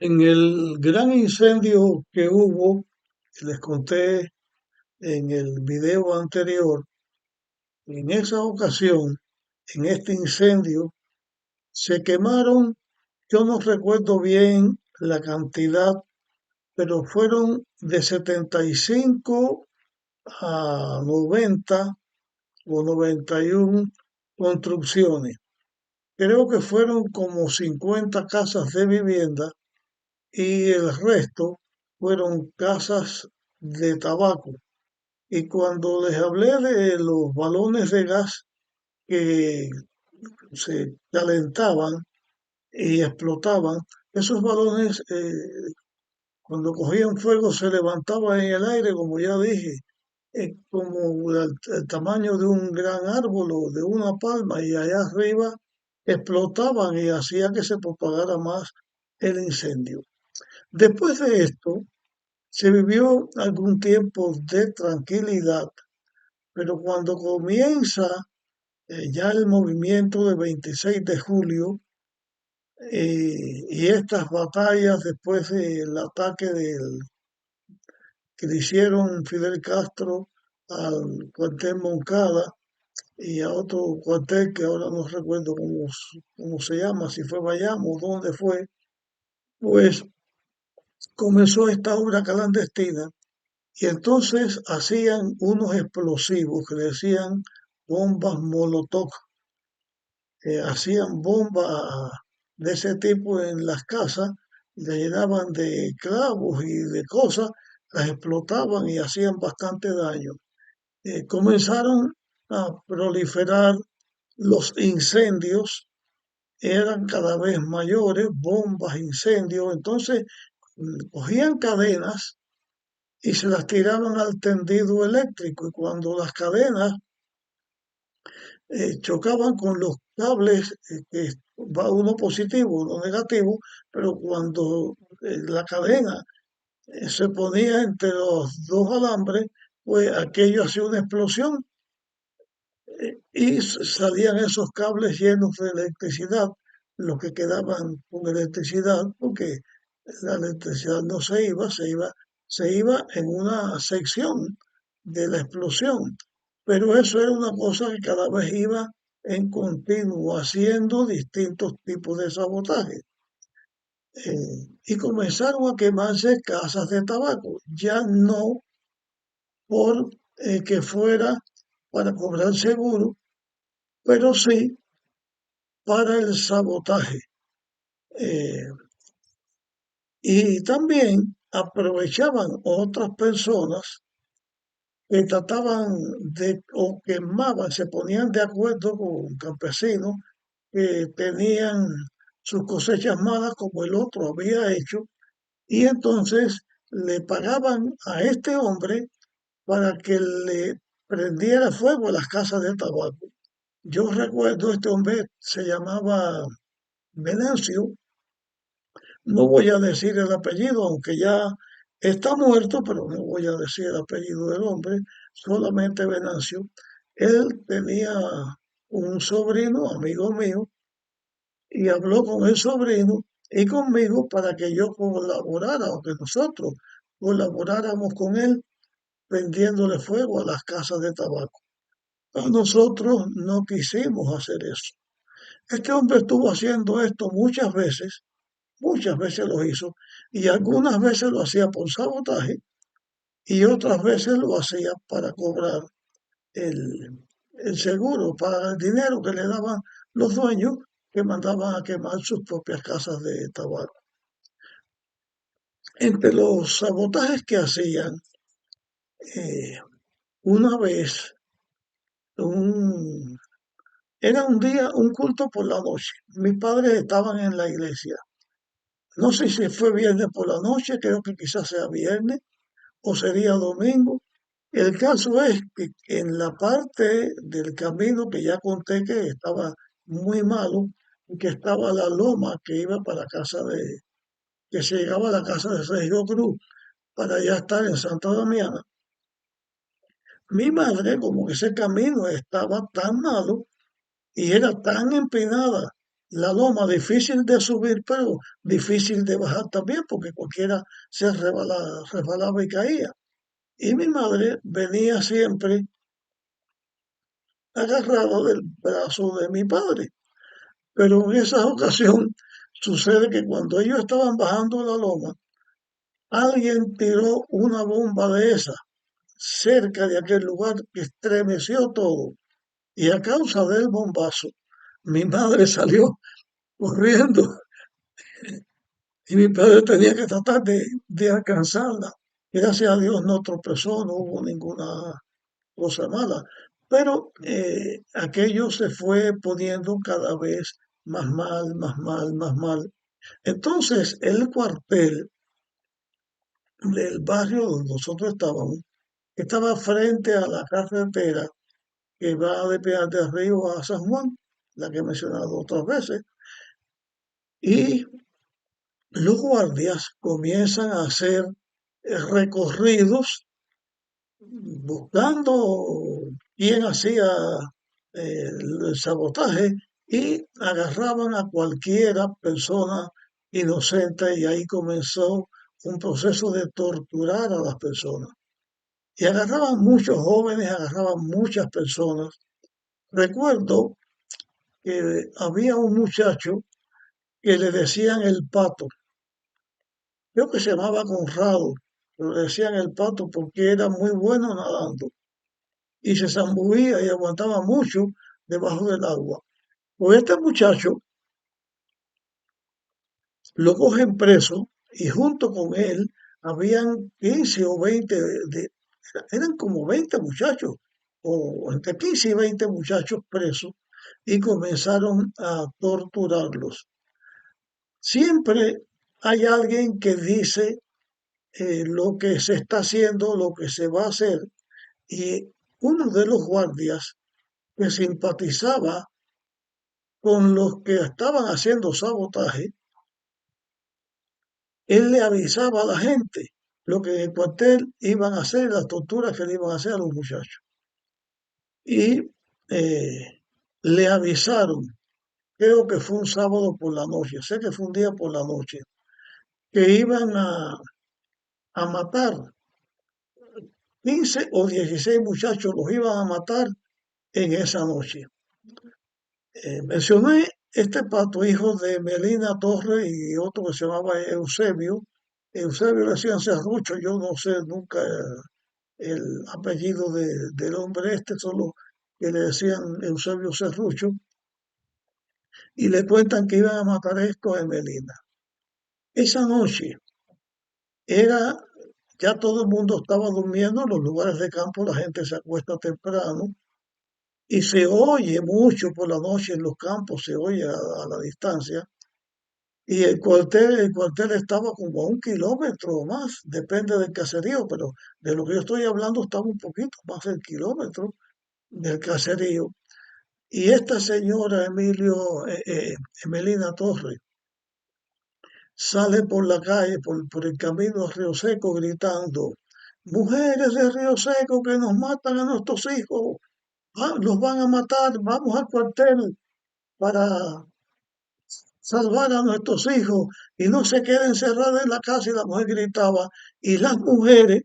En el gran incendio que hubo, que les conté en el video anterior, en esa ocasión, en este incendio, se quemaron, yo no recuerdo bien la cantidad, pero fueron de 75 a 90 o 91 construcciones. Creo que fueron como 50 casas de vivienda y el resto fueron casas de tabaco. Y cuando les hablé de los balones de gas que se calentaban y explotaban, esos balones cuando cogían fuego se levantaban en el aire, como ya dije, como el tamaño de un gran árbol o de una palma, y allá arriba explotaban y hacía que se propagara más el incendio. Después de esto, se vivió algún tiempo de tranquilidad, pero cuando comienza ya el movimiento del 26 de julio y estas batallas después del ataque que le hicieron Fidel Castro al cuartel Moncada y a otro cuartel que ahora no recuerdo cómo se llama, si fue Bayamo, dónde fue, pues comenzó esta obra clandestina. Y entonces hacían unos explosivos que le decían bombas Molotov, hacían bombas de ese tipo en las casas, le llenaban de clavos y de cosas, las explotaban y hacían bastante daño. Comenzaron a proliferar los incendios, eran cada vez mayores, bombas, incendios, entonces cogían cadenas y se las tiraban al tendido eléctrico y cuando las cadenas chocaban con los cables, que va uno positivo, uno negativo, pero cuando la cadena se ponía entre los dos alambres, pues aquello hacía una explosión y salían esos cables llenos de electricidad, los que quedaban con electricidad, porque la electricidad no se iba en una sección de la explosión. Pero eso era una cosa que cada vez iba en continuo, haciendo distintos tipos de sabotaje. Y comenzaron a quemarse casas de tabaco, ya no por que fuera para cobrar seguro, pero sí para el sabotaje. Eh, y también aprovechaban otras personas que trataban de o quemaban, se ponían de acuerdo con campesinos que tenían sus cosechas malas como el otro había hecho y entonces le pagaban a este hombre para que le prendiera fuego a las casas de tabaco. Yo recuerdo, este hombre se llamaba Venancio, no voy a decir el apellido, aunque ya está muerto, pero no voy a decir el apellido del hombre, solamente Venancio. Él tenía un sobrino, amigo mío, y habló con el sobrino y conmigo para que yo colaborara, o que nosotros colaboráramos con él prendiéndole fuego a las casas de tabaco. Pero nosotros no quisimos hacer eso. Este hombre estuvo haciendo esto muchas veces lo hizo, y algunas veces lo hacía por sabotaje y otras veces lo hacía para cobrar el seguro, para el dinero que le daban los dueños que mandaban a quemar sus propias casas de tabaco. Entre los sabotajes que hacían, eh, una vez, un, era un día, un culto por la noche. Mis padres estaban en la iglesia. No sé si fue viernes por la noche, creo que quizás sea viernes o sería domingo. El caso es que en la parte del camino que ya conté que estaba muy malo, que estaba la loma que iba para casa que se llegaba a la casa de Sergio Cruz para ya estar en Santa Damiana. Mi madre, como que ese camino estaba tan malo y era tan empinada la loma difícil de subir, pero difícil de bajar también, porque cualquiera se resbalaba y caía. Y mi madre venía siempre agarrada del brazo de mi padre. Pero en esa ocasión sucede que cuando ellos estaban bajando la loma, alguien tiró una bomba de esa cerca de aquel lugar que estremeció todo. Y a causa del bombazo, mi madre salió corriendo y mi padre tenía que tratar de alcanzarla. Gracias a Dios no tropezó, no hubo ninguna cosa mala. Pero aquello se fue poniendo cada vez más mal, más mal, más mal. Entonces, el cuartel del barrio donde nosotros estábamos estaba frente a la carretera que va de Pinar del Río a San Juan, la que he mencionado otras veces, y los guardias comienzan a hacer recorridos buscando quién hacía el sabotaje y agarraban a cualquiera persona inocente y ahí comenzó un proceso de torturar a las personas. Y agarraban muchos jóvenes, agarraban muchas personas. Recuerdo que había un muchacho que le decían el pato, creo que se llamaba Conrado, pero le decían el pato porque era muy bueno nadando y se zambullía y aguantaba mucho debajo del agua. Pues este muchacho lo cogen preso y junto con él habían 15 o 20, eran como 20 muchachos, o entre 15 y 20 muchachos presos y comenzaron a torturarlos. Siempre hay alguien que dice lo que se está haciendo, lo que se va a hacer, y uno de los guardias que simpatizaba con los que estaban haciendo sabotaje, él le avisaba a la gente lo que en el cuartel iban a hacer, las torturas que le iban a hacer a los muchachos. Y le avisaron, creo que fue un sábado por la noche, sé que fue un día por la noche, que iban a matar 15 o 16 muchachos, los iban a matar en esa noche. Mencioné este pato, hijo de Melina Torres y otro que se llamaba Eusebio. Eusebio le decían Serrucho, yo no sé nunca el apellido del hombre este, solo que le decían Eusebio Serrucho, y le cuentan que iban a matar esto a Melina. Esa noche era, ya todo el mundo estaba durmiendo, en los lugares de campo la gente se acuesta temprano, y se oye mucho por la noche en los campos, se oye a la distancia. Y el cuartel estaba como a 1 kilómetro o más, depende del caserío, pero de lo que yo estoy hablando estaba un poquito más del kilómetro del caserío. Y esta señora Emelina Torres sale por la calle, por el camino a Río Seco, gritando, mujeres de Río Seco que nos matan a nuestros hijos, los van a matar, vamos al cuartel para salvar a nuestros hijos y no se queden encerradas en la casa. Y la mujer gritaba, y las mujeres,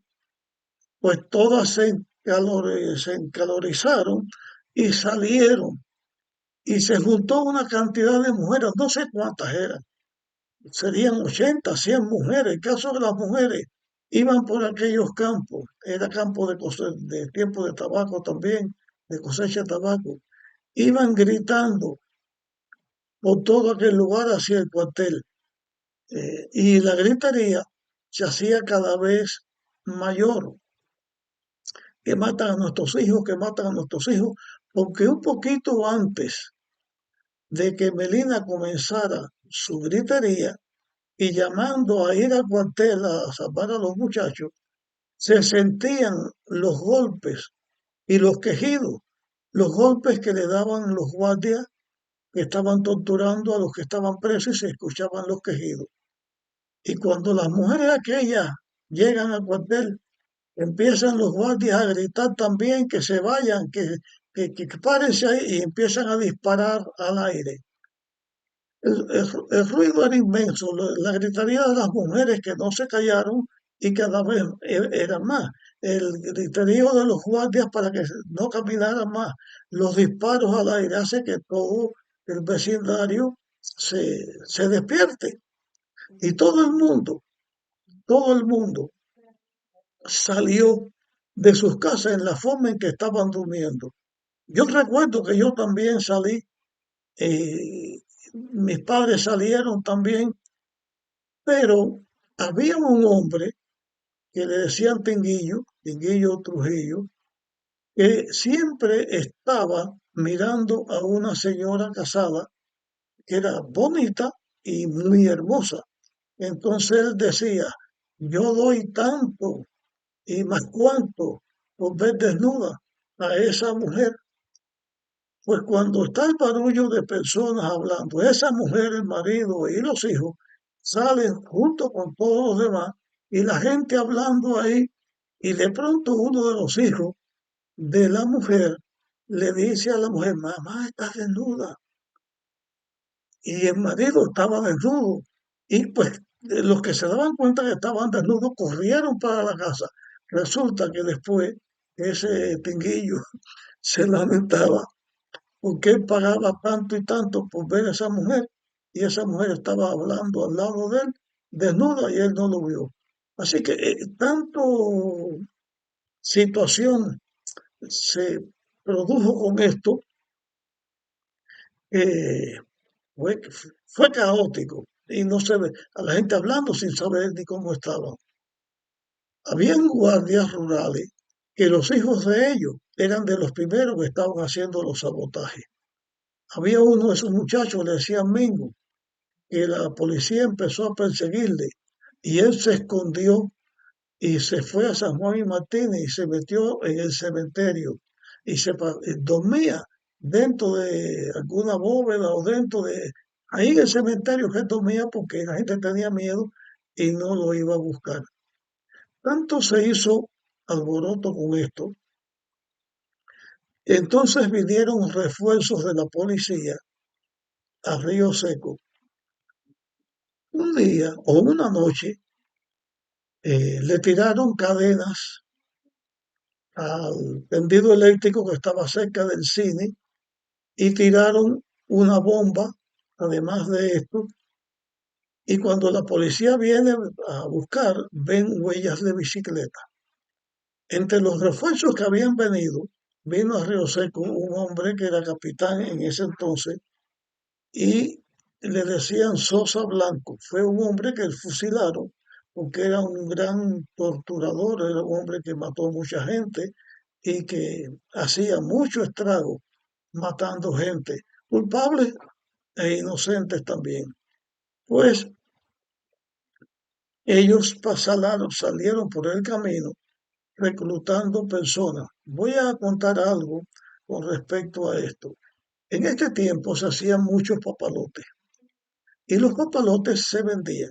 pues todas se encalorizaron y salieron. Y se juntó una cantidad de mujeres, no sé cuántas eran, serían 80 100 mujeres. El caso de las mujeres iban por aquellos campos, era campo de tiempo de tabaco también, de cosecha de tabaco. Iban gritando por todo aquel lugar hacia el cuartel. Y la gritería se hacía cada vez mayor, que matan a nuestros hijos, que matan a nuestros hijos, porque un poquito antes de que Melina comenzara su gritería y llamando a ir al cuartel a salvar a los muchachos, se sentían los golpes y los quejidos, los golpes que le daban los guardias que estaban torturando a los que estaban presos y se escuchaban los quejidos. Y cuando las mujeres aquellas llegan al cuartel, empiezan los guardias a gritar también que se vayan, que párense ahí y empiezan a disparar al aire. El ruido era inmenso, la gritería de las mujeres que no se callaron y cada vez era más. El griterío de los guardias para que no caminaran más. Los disparos al aire hace que todo el vecindario se despierte. Y todo el mundo salió de sus casas en la forma en que estaban durmiendo. Yo recuerdo que yo también salí, mis padres salieron también, pero había un hombre que le decían Tinguillo, Tinguillo Trujillo, que siempre estaba mirando a una señora casada que era bonita y muy hermosa. Entonces él decía, yo doy tanto y más cuánto por ver desnuda a esa mujer. Pues cuando está el barullo de personas hablando, esa mujer, el marido y los hijos salen junto con todos los demás y la gente hablando ahí y de pronto uno de los hijos de la mujer le dice a la mujer, mamá está desnuda y el marido estaba desnudo y pues los que se daban cuenta que estaban desnudos corrieron para la casa. Resulta que después ese tinguillo se lamentaba porque él pagaba tanto y tanto por ver a esa mujer y esa mujer estaba hablando al lado de él desnuda y él no lo vio. Así que tanto situación se produjo con esto que fue, fue caótico y no se ve a la gente hablando sin saber ni cómo estaban. Habían guardias rurales que los hijos de ellos eran de los primeros que estaban haciendo los sabotajes. Había uno de esos muchachos, le decían Mingo, que la policía empezó a perseguirle y él se escondió y se fue a San Juan y Martínez y se metió en el cementerio y dormía dentro de alguna bóveda o dentro de ahí en el cementerio que él dormía porque la gente tenía miedo y no lo iba a buscar. Tanto se hizo alboroto con esto, entonces vinieron refuerzos de la policía a Río Seco. Un día o una noche le tiraron cadenas al tendido eléctrico que estaba cerca del cine y tiraron una bomba, además de esto, y cuando la policía viene a buscar, ven huellas de bicicleta. Entre los refuerzos que habían venido, vino a Río Seco un hombre que era capitán en ese entonces y le decían Sosa Blanco. Fue un hombre que fusilaron porque era un gran torturador, era un hombre que mató mucha gente y que hacía mucho estrago matando gente, culpables e inocentes también. Pues ellos salieron por el camino reclutando personas. Voy a contar algo con respecto a esto. En este tiempo se hacían muchos papalotes y los papalotes se vendían.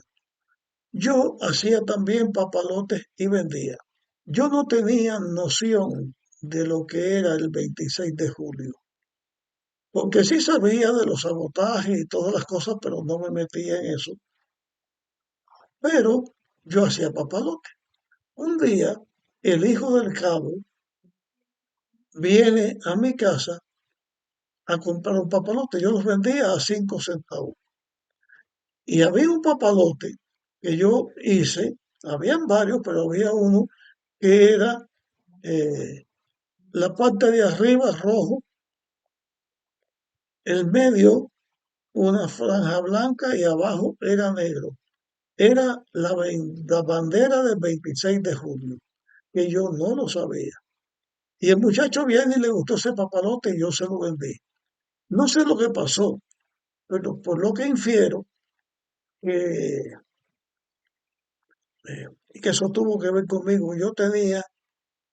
Yo hacía también papalotes y vendía. Yo no tenía noción de lo que era el 26 de julio, porque sí sabía de los sabotajes y todas las cosas, pero no me metía en eso. Pero yo hacía papalotes. Un día, el hijo del cabo viene a mi casa a comprar un papalote. Yo los vendía a 5 centavos. Y había un papalote que yo hice, habían varios, pero había uno que era la parte de arriba rojo, el medio una franja blanca y abajo era negro. Era la bandera del 26 de julio, que yo no lo sabía. Y el muchacho viene y le gustó ese papalote y yo se lo vendí. No sé lo que pasó, pero por lo que infiero, que, que eso tuvo que ver conmigo. Yo tenía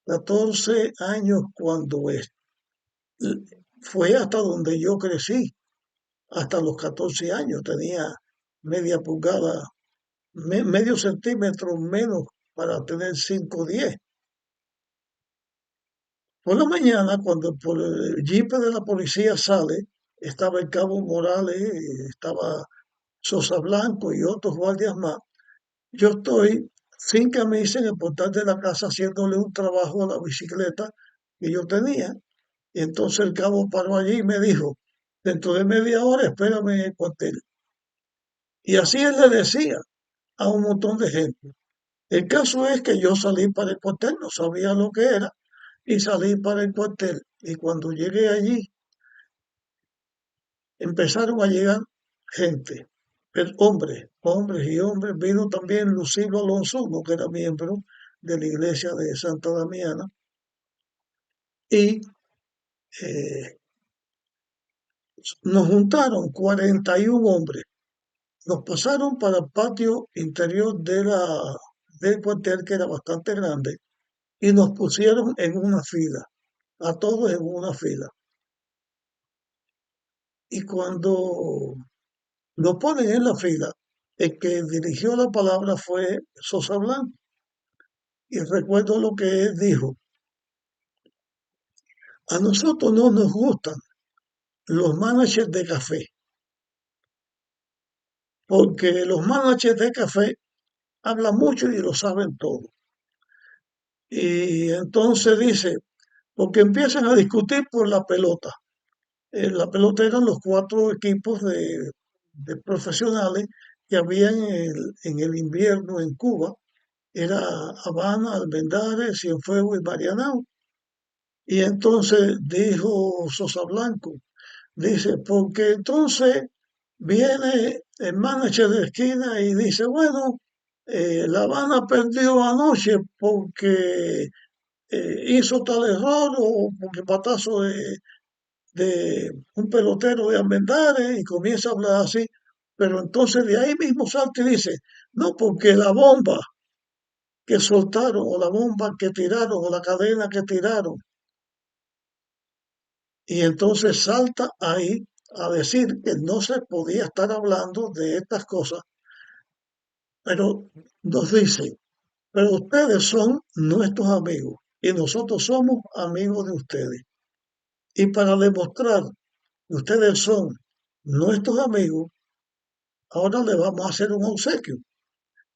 14 años cuando fue hasta donde yo crecí, hasta los 14 años. Tenía media pulgada, medio centímetro menos para tener 5'10". Por la mañana, cuando por el jeep de la policía sale estaba el cabo Morales, estaba Sosa Blanco y otros guardias más. Yo estoy sin camisa en el portal de la casa haciéndole un trabajo a la bicicleta que yo tenía. Y entonces el cabo paró allí y me dijo, dentro de media hora espérame en el cuartel. Y así él le decía a un montón de gente. El caso es que yo salí para el cuartel, no sabía lo que era, y salí para el cuartel. Y cuando llegué allí, empezaron a llegar gente, hombres y hombres. Vino también Lucilo Alonso, uno que era miembro de la iglesia de Santa Damiana, y eh, nos juntaron 41 hombres. Nos pasaron para el patio interior del cuartel, que era bastante grande, y nos pusieron en una fila, a todos en una fila. Y cuando nos ponen en la fila, el que dirigió la palabra fue Sosa Blanco. Y recuerdo lo que él dijo. A nosotros no nos gustan los managers de café, porque los managers de café hablan mucho y lo saben todo. Y entonces dice, porque empiezan a discutir por la pelota. La pelota eran los cuatro equipos de profesionales que había en el invierno en Cuba. Era Habana, Almendares, Cienfuegos y Marianao. Y entonces dijo Sosa Blanco, dice, porque entonces viene el manager de esquina y dice, bueno, La Habana perdió anoche porque hizo tal error o porque patazo de un pelotero de Almendares y comienza a hablar así. Pero entonces de ahí mismo salta y dice, no, porque la bomba que soltaron o la bomba que tiraron o la cadena que tiraron. Y entonces salta ahí a decir que no se podía estar hablando de estas cosas, pero nos dice, pero ustedes son nuestros amigos y nosotros somos amigos de ustedes. Y para demostrar que ustedes son nuestros amigos, ahora le vamos a hacer un obsequio.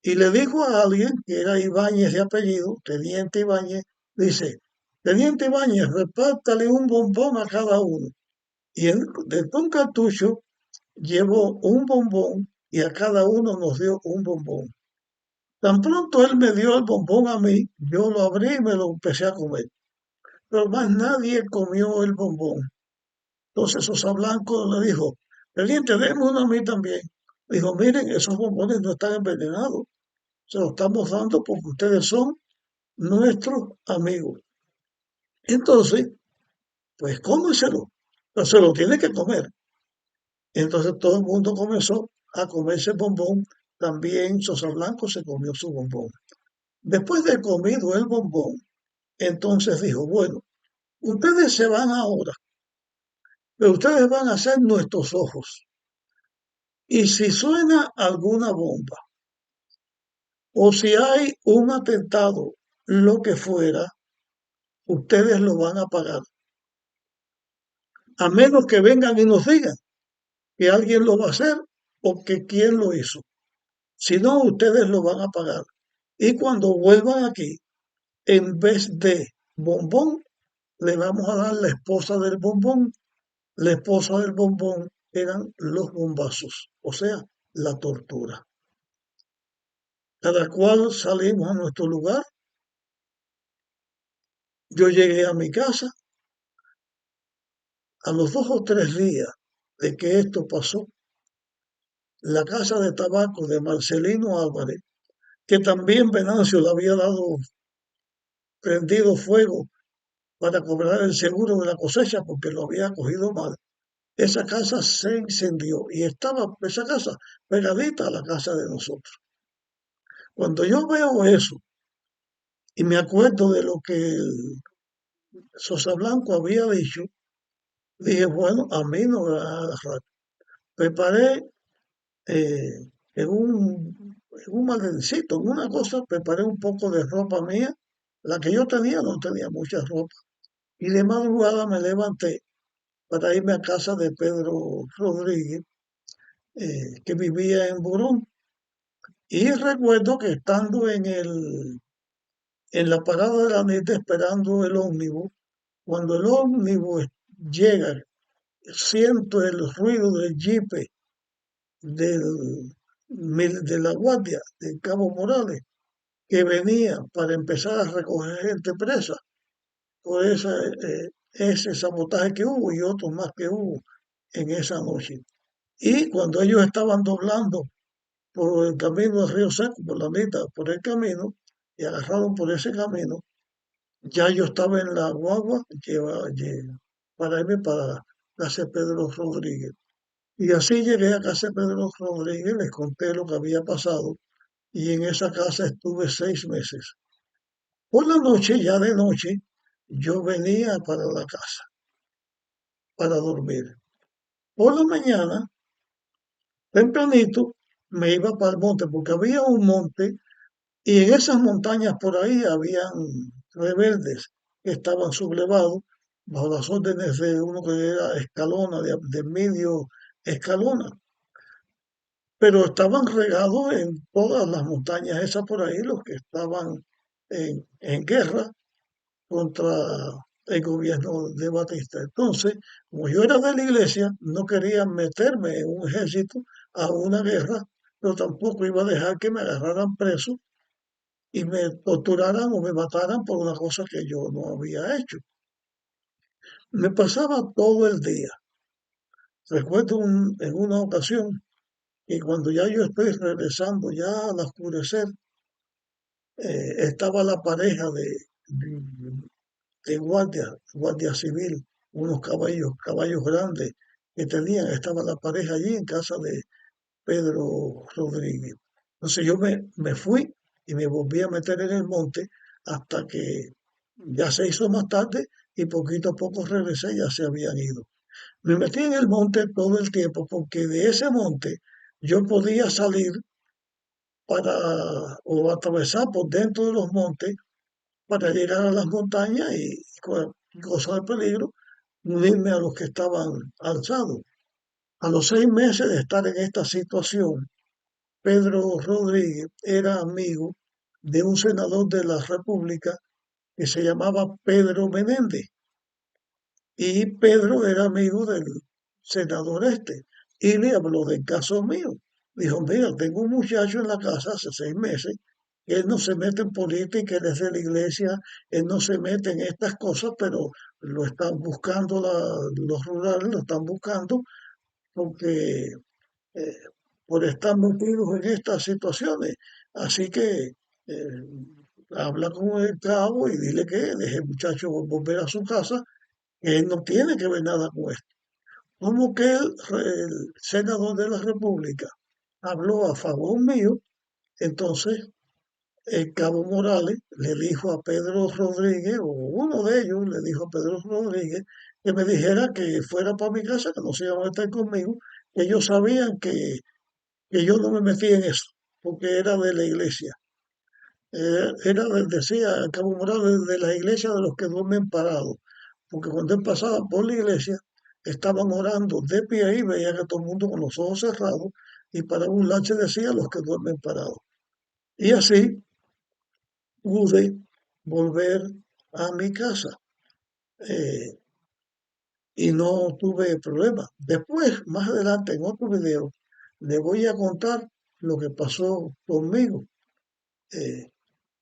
Y le dijo a alguien que era Ibáñez de apellido, Teniente Ibáñez, dice, Teniente Ibáñez, repártale un bombón a cada uno. Y él, de un cartucho, llevó un bombón y a cada uno nos dio un bombón. Tan pronto él me dio el bombón a mí, yo lo abrí y me lo empecé a comer. Pero más nadie comió el bombón. Entonces Sosa Blanco le dijo, Teniente, déme uno a mí también. Dijo, miren, esos bombones no están envenenados. Se los estamos dando porque ustedes son nuestros amigos. Entonces, pues cómeselo. Pero se lo tiene que comer. Entonces todo el mundo comenzó a comerse el bombón. También Sosa Blanco se comió su bombón. Después de comido el bombón, entonces dijo, bueno, ustedes se van ahora, pero ustedes van a ser nuestros ojos. Y si suena alguna bomba o si hay un atentado, lo que fuera, ustedes lo van a pagar. A menos que vengan y nos digan que alguien lo va a hacer o que quién lo hizo. Si no, ustedes lo van a pagar. Y cuando vuelvan aquí, en vez de bombón, le vamos a dar la esposa del bombón. La esposa del bombón eran los bombazos, o sea, la tortura. Cada cual salimos a nuestro lugar. Yo llegué a mi casa. A los 2 o 3 días de que esto pasó, la casa de tabaco de Marcelino Álvarez, que también Venancio le había dado prendido fuego para cobrar el seguro de la cosecha porque lo había cogido mal. Esa casa se incendió y estaba esa casa pegadita a la casa de nosotros. Cuando yo veo eso y me acuerdo de lo que el Sosa Blanco había dicho, dije, bueno, a mí no me van a agarrar. Preparé en un malencito, en una cosa, preparé un poco de ropa mía. La que yo tenía no tenía mucha ropa. Y de madrugada me levanté para irme a casa de Pedro Rodríguez, que vivía en Burún. Y recuerdo que estando en la parada de la neta esperando el ómnibus, cuando el ómnibus llega, siento el ruido del jipe del, de la guardia de Cabo Morales, que venía para empezar a recoger gente presa por ese sabotaje que hubo y otros más que hubo en esa noche. Y cuando ellos estaban doblando por el camino del Río Seco, por la mitad, por el camino, y agarraron por ese camino, ya yo estaba en la guagua para irme para casa de Pedro Rodríguez. Y así llegué a casa de Pedro Rodríguez, les conté lo que había pasado y en esa casa estuve 6 meses. Por la noche, ya de noche, yo venía para la casa, para dormir. Por la mañana, tempranito, me iba para el monte, porque había un monte y en esas montañas por ahí habían rebeldes que estaban sublevados bajo las órdenes de uno que era Escalona, de Emilio Escalona, pero estaban regados en todas las montañas esas por ahí, los que estaban en guerra contra el gobierno de Batista. Entonces, como yo era de la iglesia, no quería meterme en un ejército a una guerra, pero tampoco iba a dejar que me agarraran preso y me torturaran o me mataran por una cosa que yo no había hecho. Me pasaba todo el día. Recuerdo en una ocasión que cuando ya yo estoy regresando ya al oscurecer, estaba la pareja de guardia civil, unos caballos grandes que tenían, estaba la pareja allí en casa de Pedro Rodríguez. Entonces yo me fui y me volví a meter en el monte hasta que ya se hizo más tarde y poquito a poco regresé, ya se habían ido. Me metí en el monte todo el tiempo porque de ese monte yo podía salir para o atravesar por dentro de los montes para llegar a las montañas y cosa de peligro, unirme a los que estaban alzados. A los 6 meses de estar en esta situación, Pedro Rodríguez era amigo de un senador de la República que se llamaba Pedro Menéndez. Y Pedro era amigo del senador este. Y le habló del caso mío. Dijo, mira, tengo un muchacho en la casa hace 6 meses, que él no se mete en política, él es de la iglesia, él no se mete en estas cosas, pero lo están buscando, los rurales lo están buscando porque eh, por estar metidos en estas situaciones. Así que habla con el cabo y dile que deje el muchacho volver a su casa, que él no tiene que ver nada con esto. Como que el senador de la República habló a favor mío, entonces el cabo Morales le dijo a Pedro Rodríguez, o uno de ellos le dijo a Pedro Rodríguez, que me dijera que fuera para mi casa, que no se iba a meter conmigo, que ellos sabían que yo no me metía en eso, porque era de la iglesia. Decía Cabo Morales, de la iglesia de los que duermen parados, porque cuando él pasaba por la iglesia, estaban orando de pie ahí, veía que todo el mundo con los ojos cerrados, y para un se decía los que duermen parados. Y así pude volver a mi casa eh, y no tuve problema. Después, más adelante, en otro video, le voy a contar lo que pasó conmigo eh,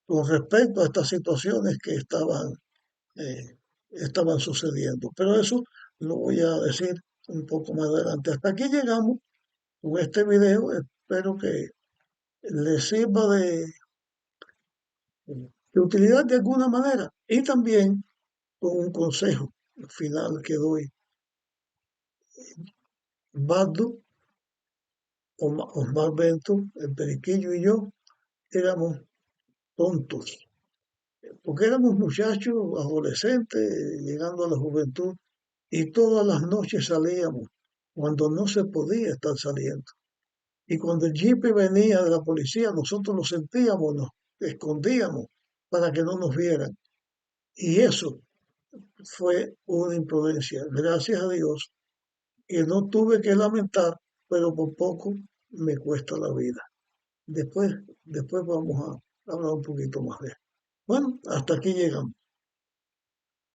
con respecto a estas situaciones que eh, estaban sucediendo. Pero eso lo voy a decir un poco más adelante. Hasta aquí llegamos con este video. Espero que les sirva de utilidad de alguna manera. Y también con un consejo final que doy. Bardo, Osmar Bento, el Periquillo y yo éramos tontos, porque éramos muchachos, adolescentes, llegando a la juventud, y todas las noches salíamos, cuando no se podía estar saliendo. Y cuando el jeep venía de la policía, nosotros lo sentíamos, nos escondíamos para que no nos vieran. Y eso fue una imprudencia. Gracias a Dios que no tuve que lamentar, pero por poco me cuesta la vida. Después, después vamos a hablar un poquito más de esto. Bueno, hasta aquí llegamos.